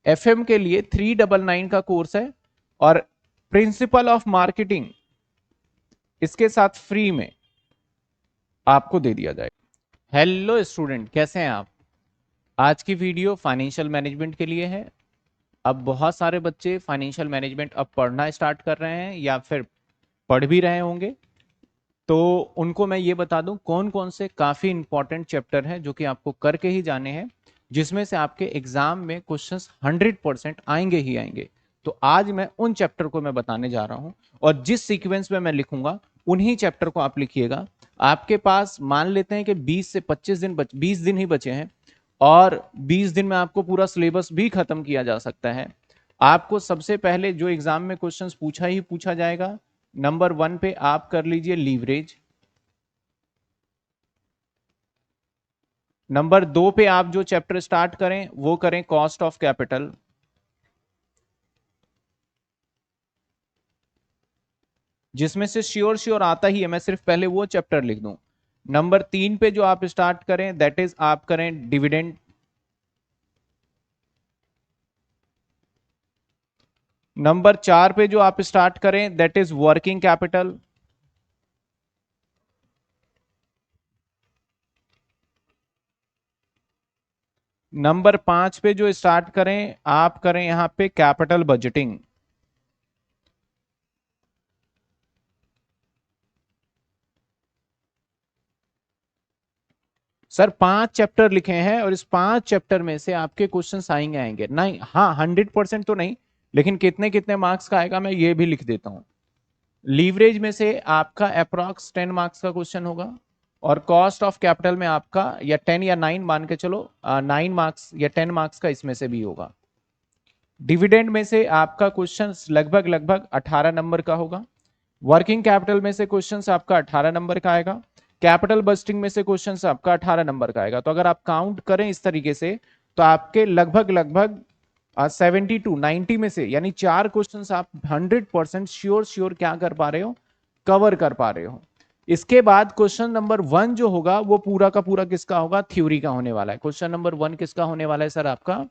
FM के लिए 399 का कोर्स है और प्रिंसिपल ऑफ मार्केटिंग इसके साथ फ्री में आपको दे दिया जाएगा। हेलो स्टूडेंट, कैसे हैं आप? आज की वीडियो फाइनेंशियल मैनेजमेंट के लिए है। अब बहुत सारे बच्चे फाइनेंशियल मैनेजमेंट अब पढ़ना स्टार्ट कर रहे हैं या फिर पढ़ भी रहे होंगे, तो उनको मैं ये बता दूं कौन कौन से काफी इंपॉर्टेंट चैप्टर हैं जो कि आपको करके ही जाने हैं, जिसमें से आपके एग्जाम में क्वेश्चंस 100% आएंगे ही आएंगे। तो आज मैं उन चैप्टर को मैं बताने जा रहा हूं और जिस सीक्वेंस में मैं लिखूंगा उन्हीं चैप्टर को आप लिखिएगा। आपके पास मान लेते हैं कि 20 से 25 दिन 20 दिन ही बचे हैं और 20 दिन में आपको पूरा सिलेबस भी खत्म किया जा सकता है। आपको सबसे पहले जो एग्जाम में क्वेश्चंस पूछा ही पूछा जाएगा, नंबर 1 पे आप कर लीजिए लीवरेज। नंबर 2 पे आप जो चैप्टर स्टार्ट करें वो करें कॉस्ट ऑफ कैपिटल। जिसमें से श्योर श्योर आता ही है, मैं सिर्फ पहले वो चैप्टर लिख दूं। नंबर 3 पे जो आप स्टार्ट करें दैट इज आप करें डिविडेंड। नंबर 4 पे जो आप स्टार्ट करें that is working capital. Number 5 पे जो स्टार्ट करें आप करें यहां पे कैपिटल बजटिंग। सर 5 चैप्टर लिखे हैं और इस 5 चैप्टर में से आपके क्वेश्चन आएंगे आएंगे नहीं, हाँ 100% तो नहीं, लेकिन कितने कितने मार्क्स का आएगा मैं ये भी लिख देता हूं। लीवरेज में से आपका अप्रॉक्स 10 मार्क्स का क्वेश्चन होगा और कॉस्ट ऑफ कैपिटल में आपका या 10 या 9 मान के चलो 9 मार्क्स या 10 मार्क्स का इसमें से भी होगा। डिविडेंड में से आपका क्वेश्चन लगभग लगभग 18 नंबर का होगा। वर्किंग कैपिटल में से क्वेश्चन आपका 18 नंबर का आएगा। कैपिटल बस्टिंग में से क्वेश्चन आपका 18 नंबर का आएगा। तो अगर आप काउंट करें इस तरीके से तो आपके लगभग लगभग 70 to 90 में से यानी 4 क्वेश्चन आप 100% श्योर श्योर क्या कर पा रहे हो, कवर कर पा रहे हो। इसके बाद क्वेश्चन नंबर 1 जो होगा वो पूरा का पूरा किसका होगा, थ्योरी का होने वाला है। क्वेश्चन नंबर 1 किसका होने वाला है सर, आपका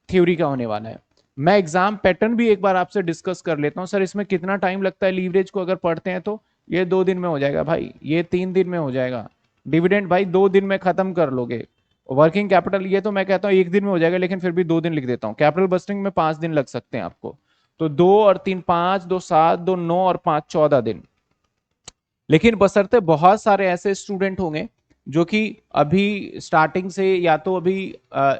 थ्योरी का होने वाला है। मैं एग्जाम पैटर्न भी एक बार आपसे डिस्कस कर लेता हूं। सर इसमें कितना टाइम लगता है लीवरेज को अगर पढ़ते हैं तो ये 2 दिन में हो जाएगा भाई, ये 3 दिन में हो जाएगा। डिविडेंड भाई 2 दिन में खत्म कर लोगे। वर्किंग कैपिटल ये तो मैं कहता हूँ 1 दिन में हो जाएगा, लेकिन फिर भी 2 दिन लिख देता हूँ। कैपिटल बस्टिंग में 5 दिन लग सकते हैं आपको। तो 2 और 3 5, 2 7, 2 9 और 5 14 दिन। लेकिन बशर्ते बहुत सारे ऐसे स्टूडेंट होंगे जो कि अभी स्टार्टिंग से या तो अभी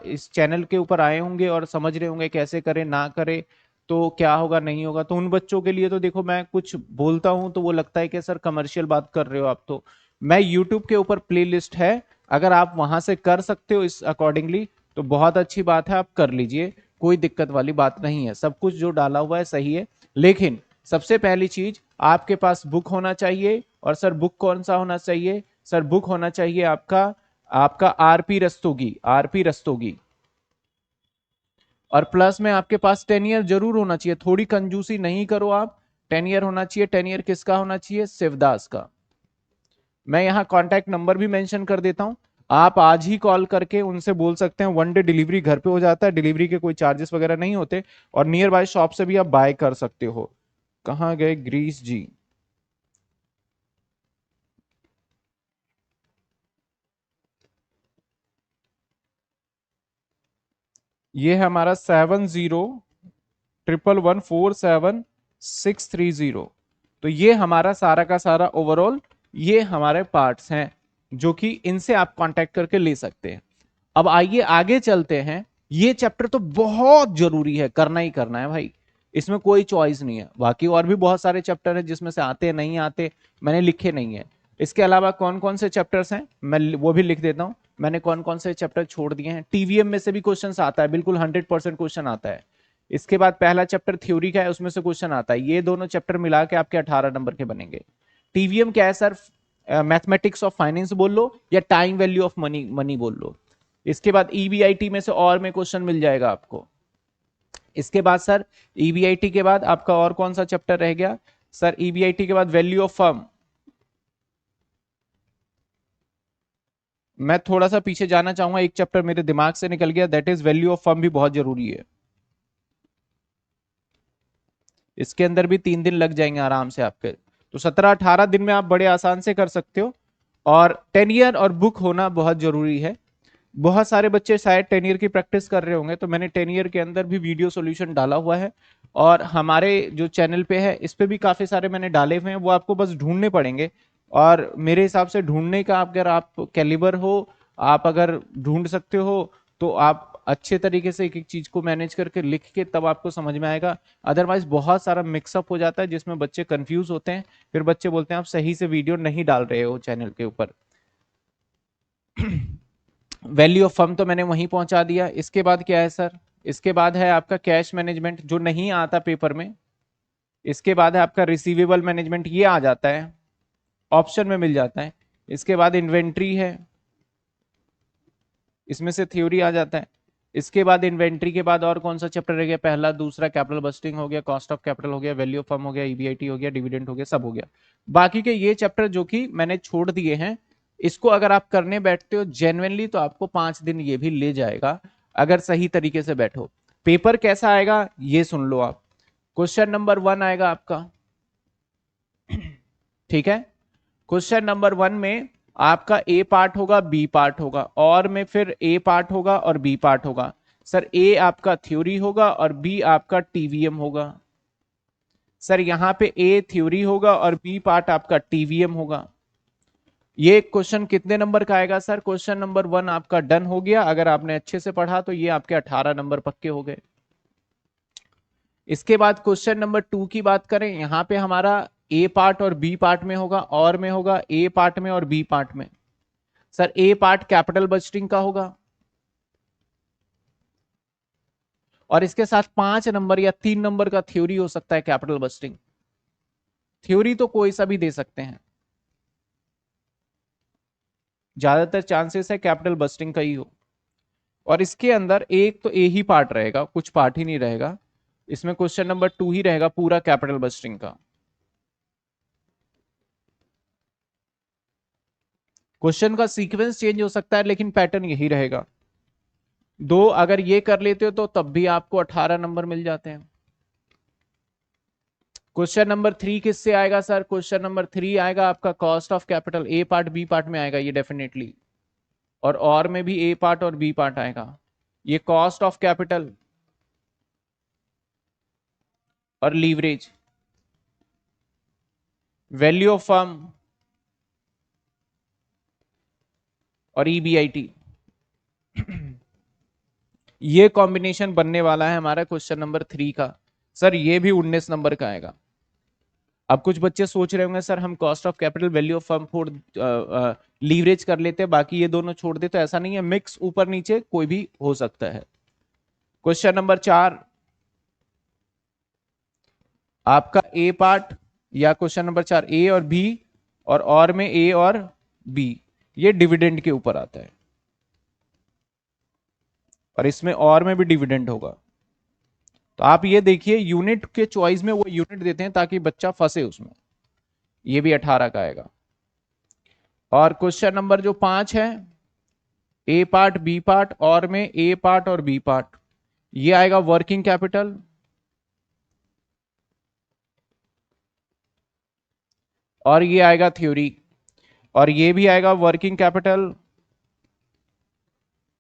इस चैनल के ऊपर आए होंगे और समझ रहे होंगे कैसे करें ना करें तो क्या होगा नहीं होगा। तो उन बच्चों के लिए तो देखो, मैं कुछ बोलता हूं तो वो लगता है कि सर कमर्शियल बात कर रहे हो आप। तो मैं यूट्यूब के ऊपर प्लेलिस्ट है, अगर आप वहां से कर सकते हो इस अकॉर्डिंगली तो बहुत अच्छी बात है, आप कर लीजिए। कोई दिक्कत वाली बात नहीं है, सब कुछ जो डाला हुआ है सही है। लेकिन सबसे पहली चीज आपके पास बुक होना चाहिए। और सर बुक कौन सा होना चाहिए, सर बुक होना चाहिए आपका आपका आरपी रस्तोगी, आरपी रस्तोगी। और प्लस में आपके पास 10 ईयर जरूर होना चाहिए, थोड़ी कंजूसी नहीं करो आप। 10 ईयर होना चाहिए। 10 ईयर किसका होना चाहिए, शिवदास का। मैं यहाँ कॉन्टैक्ट नंबर भी मेंशन कर देता हूँ, आप आज ही कॉल करके उनसे बोल सकते हैं। 1 डे डिलीवरी घर पे हो जाता है, डिलीवरी के कोई चार्जेस वगैरह नहीं होते और नियर बाय शॉप से भी आप बाय कर सकते हो। कहाँ गए ग्रीस जी, ये है हमारा 7011471630। तो ये हमारा सारा का सारा ओवरऑल ये हमारे पार्ट्स हैं जो कि इनसे आप कांटेक्ट करके ले सकते हैं। अब आइए आगे चलते हैं। ये चैप्टर तो बहुत जरूरी है, करना ही करना है भाई, इसमें कोई चॉइस नहीं है। बाकी और भी बहुत सारे चैप्टर हैं जिसमें से आते नहीं आते मैंने लिखे नहीं है। इसके अलावा कौन कौन से चैप्टर्स हैं मैं वो भी लिख देता हूं। मैंने कौन कौन से चैप्टर छोड़ दिए हैं। टीवीएम में से भी क्वेश्चन आता है, बिल्कुल 100% क्वेश्चन आता है। इसके बाद पहला चैप्टर थ्योरी का है, उसमें से क्वेश्चन आता है। ये दोनों चैप्टर मिला के आपके 18 नंबर के बनेंगे। टीवीएम क्या है सर, मैथमेटिक्स ऑफ फाइनेंस बोल लो या time value of money money बोल लो। इसके बाद ईबीआईटी में से और में क्वेश्चन मिल जाएगा आपको। इसके बाद सर ईबीआईटी के बाद आपका और कौन सा चैप्टर रह गया, सर ईबीआईटी के बाद वैल्यू ऑफ फर्म। मैं थोड़ा सा पीछे जाना चाहूंगा, एक चैप्टर मेरे दिमाग से निकल गया, that is value of firm भी बहुत जरूरी है। इसके अंदर भी 3 दिन लग जाएंगे आराम से आपके। तो 17-18 दिन में आप बड़े आसान से कर सकते हो। और 10 ईयर और बुक होना बहुत जरूरी है। बहुत सारे बच्चे शायद 10 ईयर की प्रैक्टिस कर रहे होंगे, तो मैंने 10 ईयर के अंदर भी वीडियो सॉल्यूशन डाला हुआ है, और हमारे जो चैनल पे है इस पे भी काफी सारे मैंने डाले हुए हैं, वो आपको बस ढूंढने पड़ेंगे। और मेरे हिसाब से ढूंढने का अगर आप कैलिबर हो, आप अगर ढूंढ सकते हो, तो आप अच्छे तरीके से एक एक चीज को मैनेज करके लिख के तब आपको समझ में आएगा। अदरवाइज बहुत सारा मिक्सअप हो जाता है जिसमें बच्चे कंफ्यूज होते हैं, फिर बच्चे बोलते हैं आप सही से वीडियो नहीं डाल रहे हो चैनल के ऊपर। वैल्यू ऑफ फर्म तो मैंने वहीं पहुंचा दिया। इसके बाद क्या है सर? इसके बाद है आपका कैश मैनेजमेंट, जो नहीं आता पेपर में। इसके बाद है आपका रिसीवेबल मैनेजमेंट, ये आ जाता है, ऑप्शन में मिल जाता है। इसके बाद इन्वेंट्री है, इसमें से थ्योरी आ जाता है। इसके बाद इन्वेंट्री के बाद और कौन सा चैप्टर रह गया? पहला, दूसरा, कैपिटल बस्टिंग हो गया, कॉस्ट ऑफ कैपिटल हो गया, वैल्यू ऑफ फर्म हो गया, ईबीआईटी हो गया, डिविडेंड हो गया, सब हो गया। बाकी के ये चैप्टर जो कि मैंने छोड़ दिए हैं, इसको अगर आप करने बैठते हो जेन्युइनली तो आपको 5 दिन ये भी ले जाएगा, अगर सही तरीके से बैठो। पेपर कैसा आएगा ये सुन लो आप। क्वेश्चन नंबर 1 आएगा आपका, ठीक है। क्वेश्चन नंबर 1 में आपका ए पार्ट होगा, बी पार्ट होगा, और में फिर ए पार्ट होगा और बी पार्ट होगा। सर ए आपका थ्योरी होगा और बी आपका टीवीएम होगा। सर यहां पे ए थ्योरी होगा और बी पार्ट आपका टीवीएम होगा। ये क्वेश्चन कितने नंबर का आएगा सर? क्वेश्चन नंबर 1 आपका डन हो गया। अगर आपने अच्छे से पढ़ा तो ये आपके 18 नंबर पक्के हो गए। इसके बाद क्वेश्चन नंबर 2 की बात करें, यहां पे हमारा ए पार्ट और बी पार्ट में होगा, और में होगा ए पार्ट में और बी पार्ट में। सर ए पार्ट कैपिटल बजटिंग का होगा, और इसके साथ 5 नंबर या 3 नंबर का थ्योरी हो सकता है कैपिटल बजटिंग। थ्योरी तो कोई सा भी दे सकते हैं, ज्यादातर चांसेस है कैपिटल बस्टिंग का ही हो। और इसके अंदर एक तो ए ही पार्ट रहेगा, कुछ पार्ट ही नहीं रहेगा। इसमें क्वेश्चन नंबर 2 ही रहेगा पूरा कैपिटल बस्टिंग का। क्वेश्चन का सीक्वेंस चेंज हो सकता है लेकिन पैटर्न यही रहेगा। दो अगर ये कर लेते हो तो तब भी आपको 18 नंबर मिल जाते हैं। क्वेश्चन नंबर 3 किससे आएगा सर? क्वेश्चन नंबर 3 आएगा आपका cost of capital, A part B part में आएगा ये डेफिनेटली, और में भी ए पार्ट और बी पार्ट आएगा। ये कॉस्ट ऑफ कैपिटल और लीवरेज, वैल्यू ऑफ फर्म और ईबीआईटी, ये कॉम्बिनेशन बनने वाला है हमारा क्वेश्चन नंबर 3 का। सर ये भी 19 नंबर का आएगा। अब कुछ बच्चे सोच रहे होंगे सर हम cost of capital, value of firm four leverage कर लेते हैं, बाकी ये दोनों छोड़ देते। तो ऐसा नहीं है, मिक्स ऊपर नीचे कोई भी हो सकता है। क्वेश्चन नंबर 4 आपका ए पार्ट, या क्वेश्चन नंबर 4 ए और बी, और में ए और बी, ये डिविडेंड के ऊपर आता है, और इसमें और में भी डिविडेंड होगा। तो आप ये देखिए यूनिट के चॉइस में वो यूनिट देते हैं ताकि बच्चा फंसे उसमें। ये भी 18 का आएगा। और क्वेश्चन नंबर जो 5 है, ए पार्ट बी पार्ट, और में ए पार्ट और बी पार्ट, ये आएगा वर्किंग कैपिटल, और ये आएगा थ्योरी, और ये भी आएगा वर्किंग कैपिटल,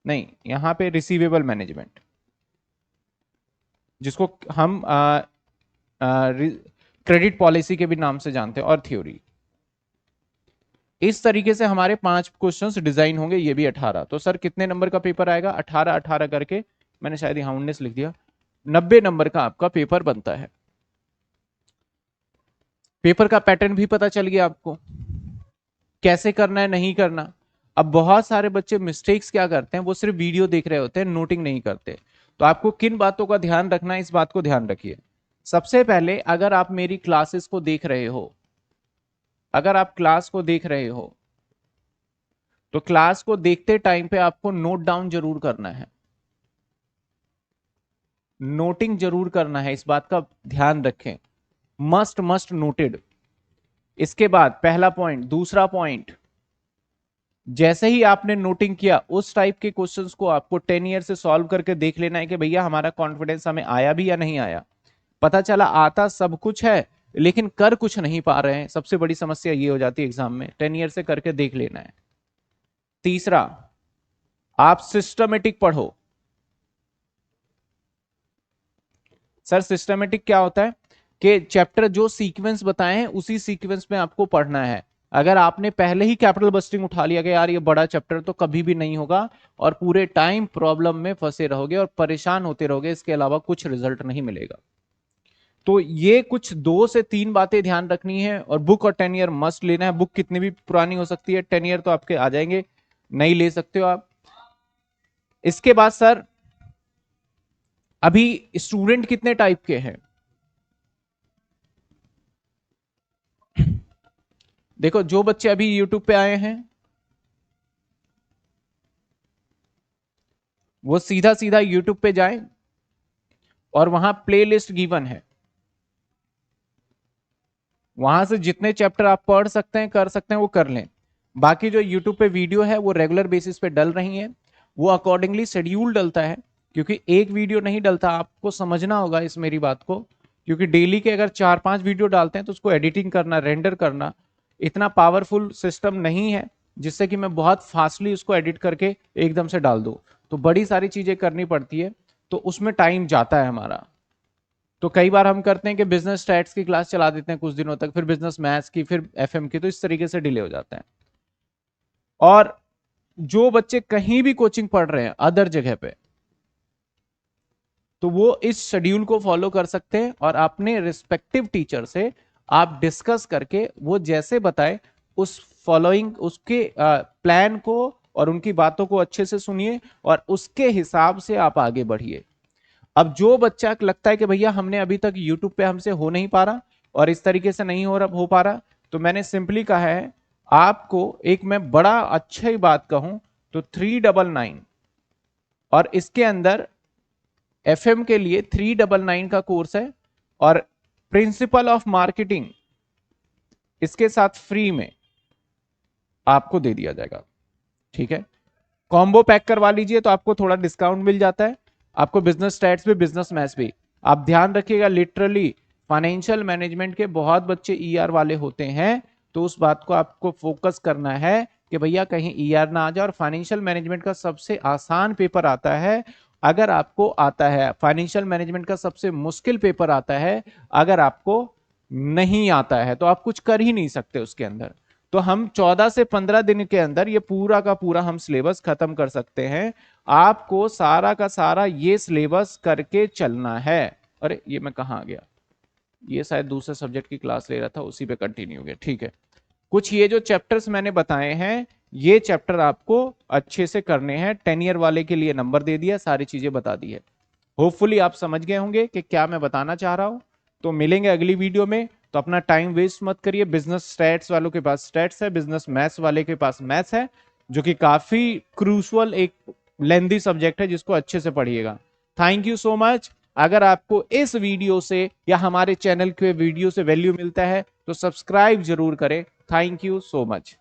नहीं यहां पे रिसीवेबल मैनेजमेंट, जिसको हम क्रेडिट पॉलिसी के भी नाम से जानते हैं, और थ्योरी। इस तरीके से हमारे 5 क्वेश्चंस डिजाइन होंगे, ये भी 18। तो सर कितने नंबर का पेपर आएगा? 18 18 करके, मैंने शायद यहां 19 लिख दिया, 90 नंबर का आपका पेपर बनता है। पेपर का पैटर्न भी पता चल गया आपको, कैसे करना है नहीं करना। अब बहुत सारे बच्चे मिस्टेक्स क्या करते हैं, वो सिर्फ वीडियो देख रहे होते हैं, नोटिंग नहीं करते। तो आपको किन बातों का ध्यान रखना है, इस बात को ध्यान रखिए। सबसे पहले अगर आप मेरी क्लासेस को देख रहे हो, अगर आप क्लास को देख रहे हो, तो क्लास को देखते टाइम पे आपको नोट डाउन जरूर करना है, नोटिंग जरूर करना है, इस बात का ध्यान रखें। Must must noted. इसके बाद पहला पॉइंट, दूसरा पॉइंट, जैसे ही आपने नोटिंग किया उस टाइप के क्वेश्चंस को आपको 10 ईयर से सॉल्व करके देख लेना है कि भैया हमारा कॉन्फिडेंस हमें आया भी या नहीं आया। पता चला आता सब कुछ है लेकिन कर कुछ नहीं पा रहे हैं। सबसे बड़ी समस्या ये हो जाती है एग्जाम में। 10 ईयर से करके देख लेना है। तीसरा, आप सिस्टमेटिक पढ़ो। सर सिस्टमेटिक क्या होता है कि चैप्टर जो सीक्वेंस बताए हैं उसी सीक्वेंस में आपको पढ़ना है। अगर आपने पहले ही कैपिटल बस्टिंग उठा लिया कि यार ये बड़ा चैप्टर तो कभी भी नहीं होगा, और पूरे टाइम प्रॉब्लम में फंसे रहोगे और परेशान होते रहोगे, इसके अलावा कुछ रिजल्ट नहीं मिलेगा। तो ये कुछ 2 से 3 बातें ध्यान रखनी है। और बुक और 10 ईयर मस्ट लेना है। बुक कितनी भी पुरानी हो सकती है, 10 ईयर तो आपके आ जाएंगे, नहीं ले सकते हो आप। इसके बाद सर, अभी स्टूडेंट कितने टाइप के हैं? देखो, जो बच्चे अभी यूट्यूब पे आए हैं वो सीधा सीधा यूट्यूब पे जाएं और वहां प्लेलिस्ट गिवन है, वहां से जितने चैप्टर आप पढ़ सकते हैं कर सकते हैं वो कर लें। बाकी जो यूट्यूब पे वीडियो है वो रेगुलर बेसिस पे डल रही है, वो अकॉर्डिंगली शेड्यूल डलता है। क्योंकि एक वीडियो नहीं डलता, आपको समझना होगा इस मेरी बात को। क्योंकि डेली के अगर 4-5 वीडियो डालते हैं तो उसको एडिटिंग करना, रेंडर करना, इतना पावरफुल सिस्टम नहीं है जिससे कि मैं बहुत फास्टली उसको एडिट करके एकदम से डाल दूं। तो बड़ी सारी चीजें करनी पड़ती है, तो उसमें टाइम जाता है हमारा। तो कई बार हम करते हैं कि बिजनेस स्टैट्स की क्लास चला देते हैं कुछ दिनों तक, फिर बिजनेस मैथ्स की, फिर एफएम की, तो इस तरीके से डिले हो जाता है। और जो बच्चे कहीं भी कोचिंग पढ़ रहे हैं अदर जगह पे, तो वो इस शेड्यूल को फॉलो कर सकते हैं और अपने रिस्पेक्टिव टीचर से आप डिस्कस करके वो जैसे बताए उस फॉलोइंग उसके प्लान को और उनकी बातों को अच्छे से सुनिए और उसके हिसाब से आप आगे बढ़िए। अब जो बच्चा लगता है कि भैया हमने अभी तक यूट्यूब पे हमसे हो नहीं पा रहा और इस तरीके से नहीं हो पा रहा, तो मैंने सिंपली कहा है आपको, एक मैं बड़ा अच्छा ही बात कहूं तो 399, और इसके अंदर एफएम के लिए 399 का कोर्स है, और प्रिंसिपल ऑफ मार्केटिंग इसके साथ फ्री में आपको दे दिया जाएगा। ठीक है, कॉम्बो पैक करवा लीजिए तो आपको थोड़ा डिस्काउंट मिल जाता है। आपको बिजनेस स्टैट्स भी, बिजनेस मैथ्स भी। आप ध्यान रखिएगा, लिटरली फाइनेंशियल मैनेजमेंट के बहुत बच्चे ईआर वाले होते हैं, तो उस बात को आपको फोकस करना है कि भैया कहीं ईआर ना आ जाए। और फाइनेंशियल मैनेजमेंट का सबसे आसान पेपर आता है अगर आपको आता है, फाइनेंशियल मैनेजमेंट का सबसे मुश्किल पेपर आता है अगर आपको नहीं आता है, तो आप कुछ कर ही नहीं सकते उसके अंदर। तो हम 14 से 15 दिन के अंदर ये पूरा का पूरा हम सिलेबस खत्म कर सकते हैं। आपको सारा का सारा ये सिलेबस करके चलना है। अरे ये मैं कहाँ आ गया, ये शायद दूसरे सब्जेक्ट की क्लास ले रहा था, उसी पे कंटिन्यू हो गया। ठीक है, कुछ ये जो चैप्टर्स मैंने बताए हैं ये चैप्टर आपको अच्छे से करने हैं। 10 ईयर वाले के लिए नंबर दे दिया, सारी चीजें बता दी है। होपफुली आप समझ गए होंगे कि क्या मैं बताना चाह रहा हूं। तो मिलेंगे अगली वीडियो में, तो अपना टाइम वेस्ट मत करिए। बिजनेस स्टैट्स वालों के पास स्टैट्स है, बिजनेस मैथ्स वाले के पास मैथ्स है, जो कि काफी क्रूशल एक लेंदी सब्जेक्ट है जिसको अच्छे से पढ़िएगा। Thank you so much. अगर आपको इस वीडियो से या हमारे चैनल के वीडियो से वैल्यू मिलता है तो सब्सक्राइब जरूर करें। Thank you so much.